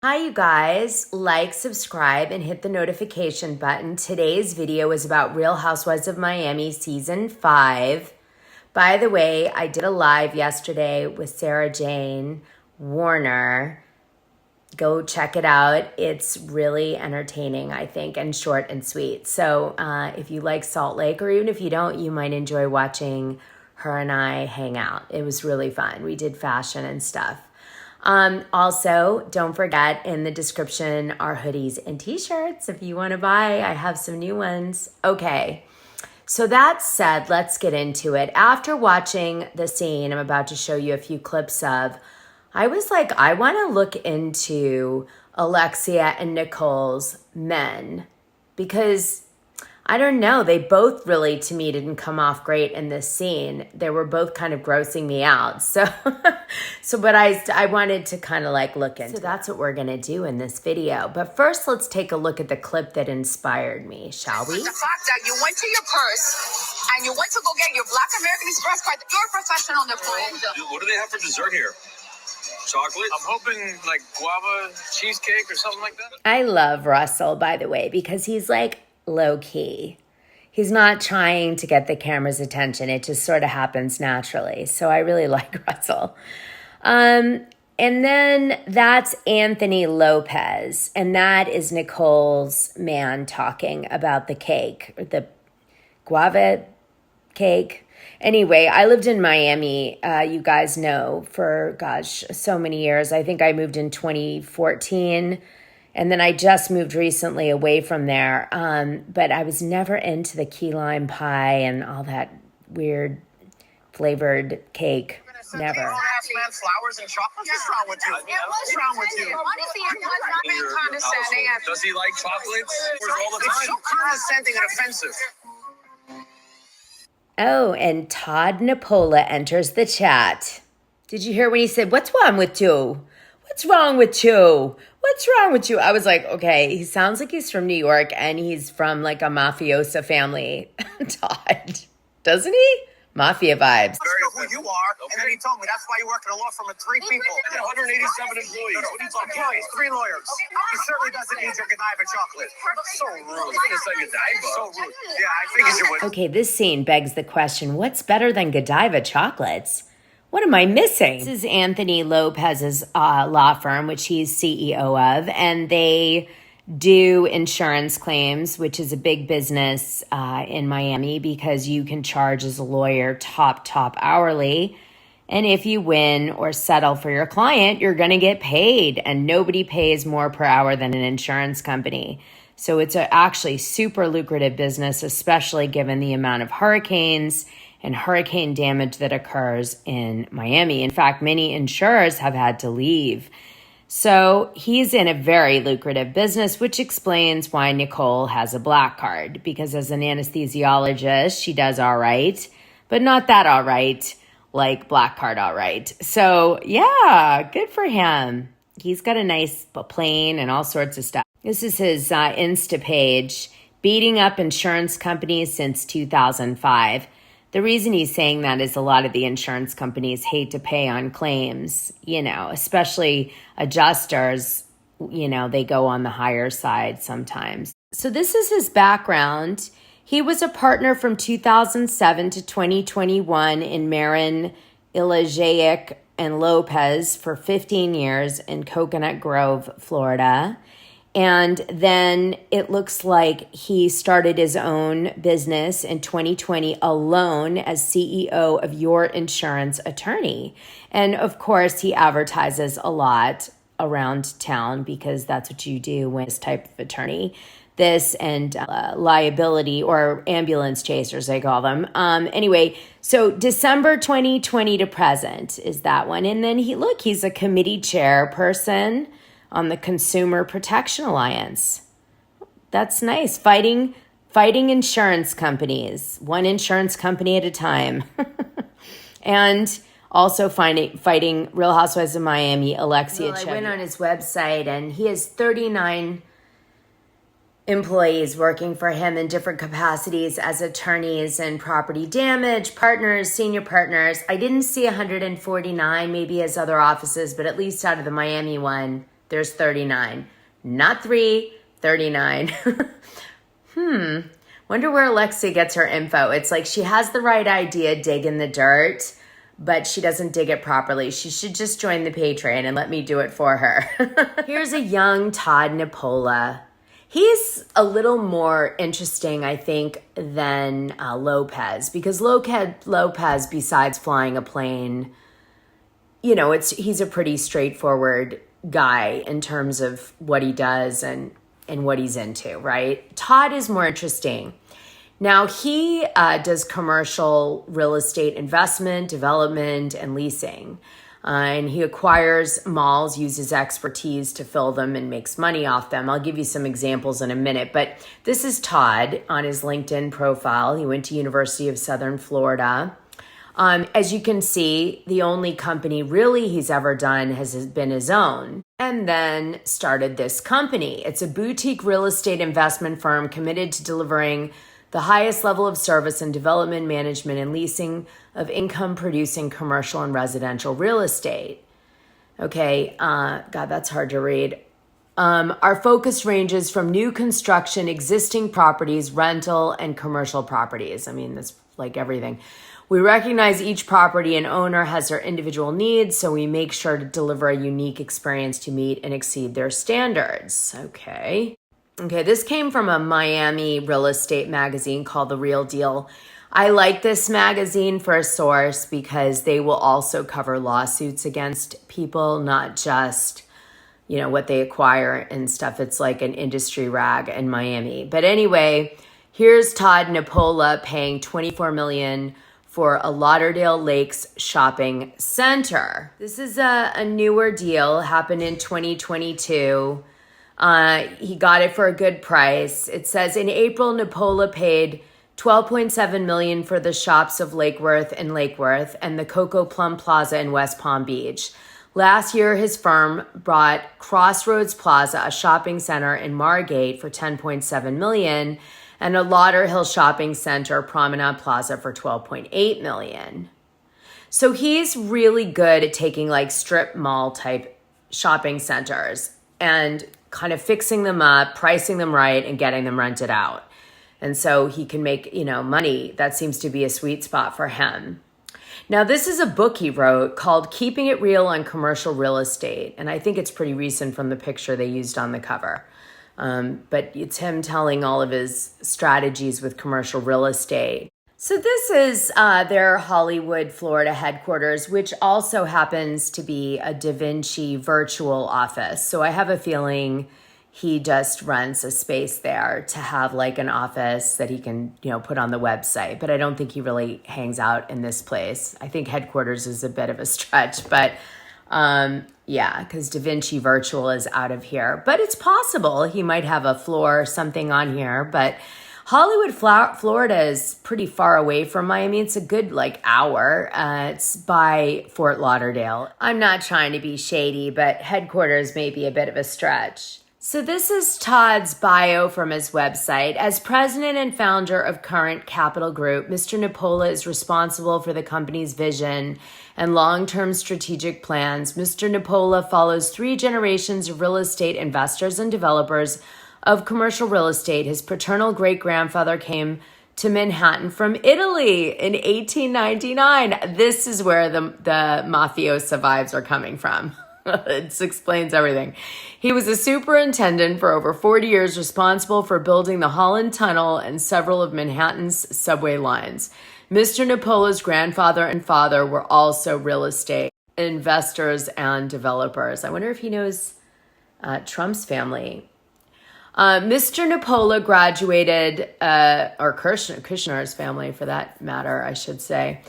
Hi, you guys. Like, subscribe, and hit the notification button. Today's video is about Real Housewives of Miami Season 5. By the way, I did a live yesterday with Sarah Jane Warner. Go check it out. It's really entertaining, I think, and short and sweet. So if you like Salt Lake, or even if you don't, you might enjoy watching her and I hang out. It was really fun. We did fashion and stuff. Also, don't forget, in the description are hoodies and t-shirts if you want to buy. I have some new ones. Okay, so that said, let's get into it. After watching the scene I'm about to show you a few clips of, I was like, I want to look into Alexia and Nicole's men, because I don't know, they both really, to me, didn't come off great in this scene. They were both kind of grossing me out. So, but I wanted to kind of like look into. So that's what we're gonna do in this video. But first, let's take a look at the clip that inspired me, shall we? The fact that you went to your purse and you went to go get your Black American Express card, you're a professional, Nicole. What do they have for dessert here? Chocolate? I'm hoping like guava cheesecake or something like that. I love Russell, by the way, because he's like low key. He's not trying to get the camera's attention. It just sort of happens naturally. So I really like Russell. And then that's Anthony Lopez. And that is Nicole's man talking about the cake, or the guava cake. Anyway, I lived in Miami, you guys know, for, gosh, so many years. I think I moved in 2014. And then I just moved recently away from there. But I was never into the key lime pie and all that weird flavored cake. Never. Flowers and chocolate? What's wrong with you? What's wrong with you? Condescending. Does he like chocolates? All the time? It's so condescending and offensive. Oh, and Todd Nepola enters the chat. Did you hear when he said, "What's wrong with you? What's wrong with you? What's wrong with you?" I was like, okay, he sounds like he's from New York and he's from like a mafiosa family. Todd, doesn't he? Mafia vibes. I know who you are, and then he told me that's why you work in a law firm with 3 people. 187 employees. What are you talking about? Employees, 3 lawyers. He certainly doesn't need your Godiva chocolate. So rude. So rude. Yeah, I figured you would. Okay, this scene begs the question, what's better than Godiva chocolates? What am I missing? This is Anthony Lopez's law firm, which he's CEO of, and they do insurance claims, which is a big business in Miami because you can charge as a lawyer top hourly. And if you win or settle for your client, you're going to get paid. And nobody pays more per hour than an insurance company. So it's actually super lucrative business, especially given the amount of hurricanes and hurricane damage that occurs in Miami. In fact, many insurers have had to leave. So he's in a very lucrative business, which explains why Nicole has a black card, because as an anesthesiologist, she does all right, but not that all right, like black card all right. So yeah, good for him. He's got a nice plane and all sorts of stuff. This is his Insta page, beating up insurance companies since 2005. The reason he's saying that is a lot of the insurance companies hate to pay on claims, you know, especially adjusters, you know, they go on the higher side sometimes. So this is his background. He was a partner from 2007 to 2021 in Marin, Elijaic, and Lopez for 15 years in Coconut Grove, Florida. And then it looks like he started his own business in 2020 alone as CEO of Your Insurance Attorney. And of course, he advertises a lot around town because that's what you do when this type of attorney. This and liability or ambulance chasers, they call them. Anyway, so December 2020 to present is that one. And then he's a committee chairperson on the Consumer Protection Alliance. That's nice. Fighting insurance companies, one insurance company at a time. And also fighting Real Housewives of Miami, Alexia. Well, I went on his website and he has 39 employees working for him in different capacities as attorneys and property damage, partners, senior partners. I didn't see 149, maybe his other offices, but at least out of the Miami one, There's 39. Not 3, 39. Wonder where Alexia gets her info. It's like she has the right idea, dig in the dirt, but she doesn't dig it properly. She should just join the Patreon and let me do it for her. Here's a young Todd Nepola. He's a little more interesting, I think, than Lopez, because Lopez, besides flying a plane, you know, he's a pretty straightforward guy in terms of what he does and what he's into, right? Todd is more interesting. Now, he does commercial real estate investment, development, and leasing. And he acquires malls, uses expertise to fill them, and makes money off them. I'll give you some examples in a minute. But this is Todd on his LinkedIn profile. He went to University of Southern Florida. As you can see, the only company really he's ever done has been his own. And then started this company. It's a boutique real estate investment firm committed to delivering the highest level of service and development, management, and leasing of income-producing commercial and residential real estate. Okay, God, that's hard to read. Our focus ranges from new construction, existing properties, rental, and commercial properties. I mean, that's like everything. We recognize each property and owner has their individual needs, so we make sure to deliver a unique experience to meet and exceed their standards. Okay, this came from a Miami real estate magazine called The Real Deal. I like this magazine for a source because they will also cover lawsuits against people, not just, you know, what they acquire and stuff. It's like an industry rag in Miami. But anyway, here's Todd Nepola paying $24 million for a Lauderdale Lakes shopping center. This is a newer deal, happened in 2022. He got it for a good price. It says in April, Nepola paid $12.7 million for the shops of Lake Worth and the Coco Plum Plaza in West Palm Beach. Last year, his firm bought Crossroads Plaza, a shopping center in Margate, for $10.7 million, and a Lauderhill shopping center, Promenade Plaza, for $12.8 million. So he's really good at taking like strip mall type shopping centers and kind of fixing them up, pricing them right, and getting them rented out. And so he can make, you know, money. That seems to be a sweet spot for him. Now, this is a book he wrote called Keeping It Real on Commercial Real Estate. And I think it's pretty recent from the picture they used on the cover. But it's him telling all of his strategies with commercial real estate. So this is their Hollywood, Florida headquarters, which also happens to be a Da Vinci virtual office. So I have a feeling he just rents a space there to have like an office that he can, you know, put on the website. But I don't think he really hangs out in this place. I think headquarters is a bit of a stretch, but yeah, because Da Vinci Virtual is out of here. But it's possible he might have a floor or something on here. But Hollywood, Florida is pretty far away from Miami. It's a good like hour. It's by Fort Lauderdale. I'm not trying to be shady, but headquarters may be a bit of a stretch. So this is Todd's bio from his website. As president and founder of Current Capital Group, Mr. Nepola is responsible for the company's vision and long-term strategic plans. Mr. Nepola follows 3 generations of real estate investors and developers of commercial real estate. His paternal great-grandfather came to Manhattan from Italy in 1899. This is where the mafiosa vibes are coming from. It explains everything. He was a superintendent for over 40 years, responsible for building the Holland Tunnel and several of Manhattan's subway lines. Mr. Nepola's grandfather and father were also real estate investors and developers. I wonder if he knows Trump's family. Mr. Nepola graduated, or Kushner's family for that matter, I should say.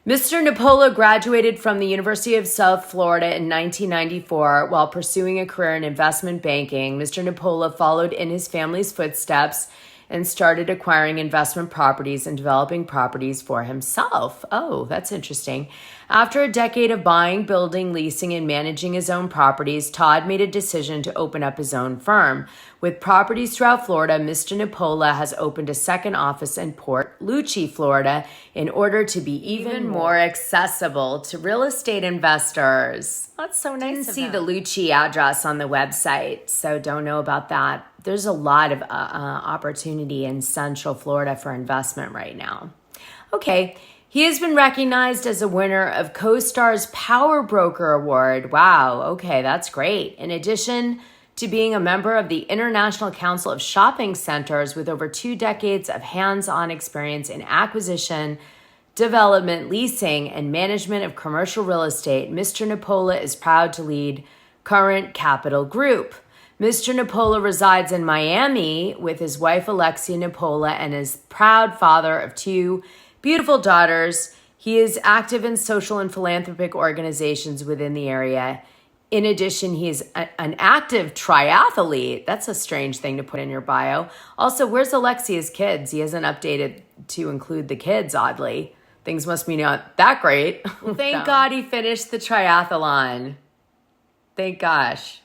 Mr. Nepola graduated from the University of South Florida in 1994 while pursuing a career in investment banking. Mr. Nepola followed in his family's footsteps and started acquiring investment properties and developing properties for himself. Oh, that's interesting. After a decade of buying, building, leasing, and managing his own properties, Todd made a decision to open up his own firm. With properties throughout Florida, Mr. Nepola has opened a second office in Port Lucci, Florida, in order to be even more accessible to real estate investors. That's so nice. Didn't see the Lucci address on the website, so don't know about that. There's a lot of opportunity in Central Florida for investment right now. Okay. He has been recognized as a winner of CoStar's Power Broker Award. Wow, okay, that's great. In addition to being a member of the International Council of Shopping Centers with over 2 decades of hands-on experience in acquisition, development, leasing, and management of commercial real estate, Mr. Nepola is proud to lead Current Capital Group. Mr. Nepola resides in Miami with his wife Alexia Nepola and is proud father of 2 beautiful daughters. He is active in social and philanthropic organizations within the area. In addition, he is an active triathlete. That's a strange thing to put in your bio. Also, where's Alexia's kids? He hasn't updated to include the kids, oddly. Things must be not that great. Thank God he finished the triathlon. Thank gosh.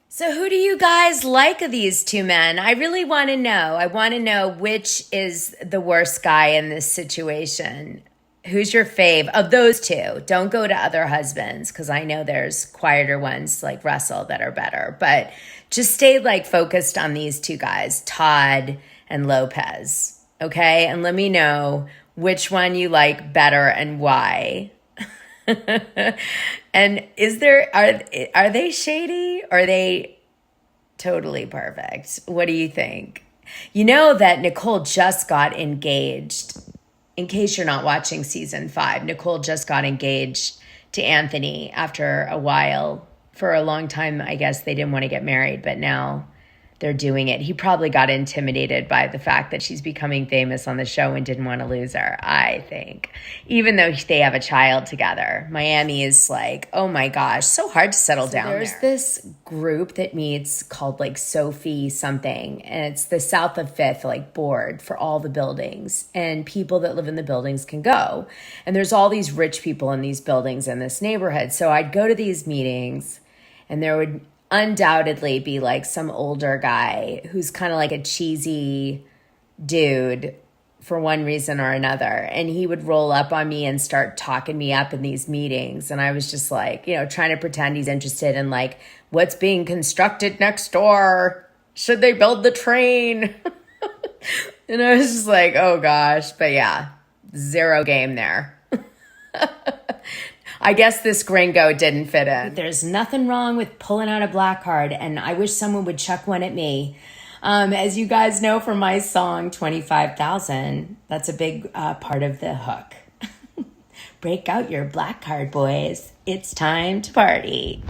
So who do you guys like of these 2 men? I really want to know. I want to know which is the worst guy in this situation. Who's your fave of those 2? Don't go to other husbands because I know there's quieter ones like Russell that are better. But just stay focused on these 2 guys, Todd and Lopez. Okay? And let me know which one you like better and why. And are they shady or are they totally perfect? What do you think? You know that Nicole just got engaged. In case you're not watching season 5, Nicole just got engaged to Anthony after a while. For a long time, I guess they didn't want to get married, but now they're doing it. He probably got intimidated by the fact that she's becoming famous on the show and didn't want to lose her, I think. Even though they have a child together. Miami is oh my gosh, so hard to settle down there. There's this group that meets called Sophie something, and it's the South of Fifth board for all the buildings, and people that live in the buildings can go. And there's all these rich people in these buildings in this neighborhood. So I'd go to these meetings, and there would undoubtedly be some older guy who's kind of a cheesy dude for one reason or another. And he would roll up on me and start talking me up in these meetings. And I was just trying to pretend he's interested in what's being constructed next door. Should they build the train? And I was just oh gosh. But yeah, 0 game there. I guess this gringo didn't fit in. There's nothing wrong with pulling out a black card, and I wish someone would chuck one at me. As you guys know from my song, 25,000, that's a big part of the hook. Break out your black card, boys. It's time to party.